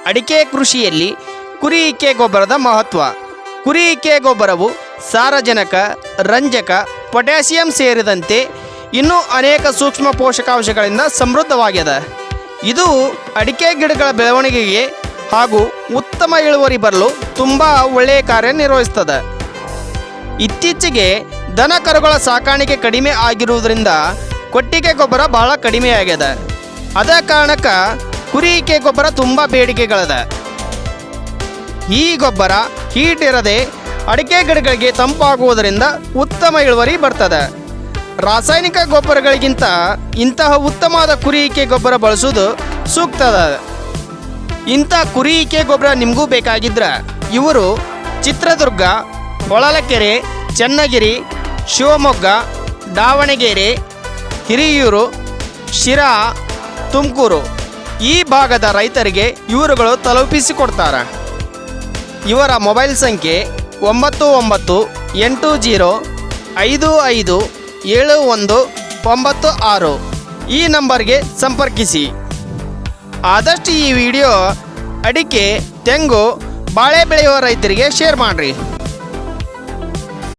ಅಡಿಕೆ ಕೃಷಿಯಲ್ಲಿ ಕುರಿ ಇಕ್ಕೆ ಗೊಬ್ಬರದ ಮಹತ್ವ. ಕುರಿ ಇಕ್ಕೆ ಗೊಬ್ಬರವು ಸಾರಜನಕ, ರಂಜಕ, ಪೊಟ್ಯಾಸಿಯಂ ಸೇರಿದಂತೆ ಇನ್ನೂ ಅನೇಕ ಸೂಕ್ಷ್ಮ ಪೋಷಕಾಂಶಗಳಿಂದ ಸಮೃದ್ಧವಾಗಿದೆ. ಇದು ಅಡಿಕೆ ಗಿಡಗಳ ಬೆಳವಣಿಗೆಗೆ ಹಾಗೂ ಉತ್ತಮ ಇಳುವರಿ ಬರಲು ತುಂಬ ಒಳ್ಳೆಯ ಕಾರ್ಯನಿರ್ವಹಿಸ್ತದೆ. ಇತ್ತೀಚೆಗೆ ದನ ಕರುಗಳ ಸಾಕಾಣಿಕೆ ಕಡಿಮೆ ಆಗಿರುವುದರಿಂದ ಕೊಟ್ಟಿಗೆ ಗೊಬ್ಬರ ಬಹಳ ಕಡಿಮೆಯಾಗಿದೆ. ಅದೇ ಕಾರಣಕ್ಕೆ ಕುರಿ ಇಕ್ಕೆ ಗೊಬ್ಬರ ತುಂಬ ಬೇಡಿಕೆಗಳಿದೆ. ಈ ಗೊಬ್ಬರ ಹೀಟ್ ಇರದೆ ಅಡಿಕೆ ಗಿಡಗಳಿಗೆ ತಂಪಾಗುವುದರಿಂದ ಉತ್ತಮ ಇಳುವರಿ ಬರ್ತದೆ. ರಾಸಾಯನಿಕ ಗೊಬ್ಬರಗಳಿಗಿಂತ ಇಂತಹ ಉತ್ತಮವಾದ ಕುರಿ ಇಕ್ಕೆ ಗೊಬ್ಬರ ಬಳಸುವುದು ಸೂಕ್ತದ. ಇಂಥ ಕುರಿ ಇಕ್ಕೆ ಗೊಬ್ಬರ ನಿಮಗೂ ಬೇಕಾಗಿದ್ರೆ ಇವರು ಚಿತ್ರದುರ್ಗ, ಹೊಳಲಕೆರೆ, ಚನ್ನಗಿರಿ, ಶಿವಮೊಗ್ಗ, ದಾವಣಗೆರೆ, ಹಿರಿಯೂರು, ಶಿರಾ, ತುಮಕೂರು ಈ ಭಾಗದ ರೈತರಿಗೆ ಇವರುಗಳು ತಲುಪಿಸಿಕೊಡ್ತಾರೆ. ಇವರ ಮೊಬೈಲ್ ಸಂಖ್ಯೆ 9980557196 ಈ ನಂಬರ್ಗೆ ಸಂಪರ್ಕಿಸಿ. ಆದಷ್ಟು ಈ ವಿಡಿಯೋ ಅಡಿಕೆ, ತೆಂಗು, ಬಾಳೆ ಬೆಳೆಯುವ ರೈತರಿಗೆ ಶೇರ್ ಮಾಡಿರಿ.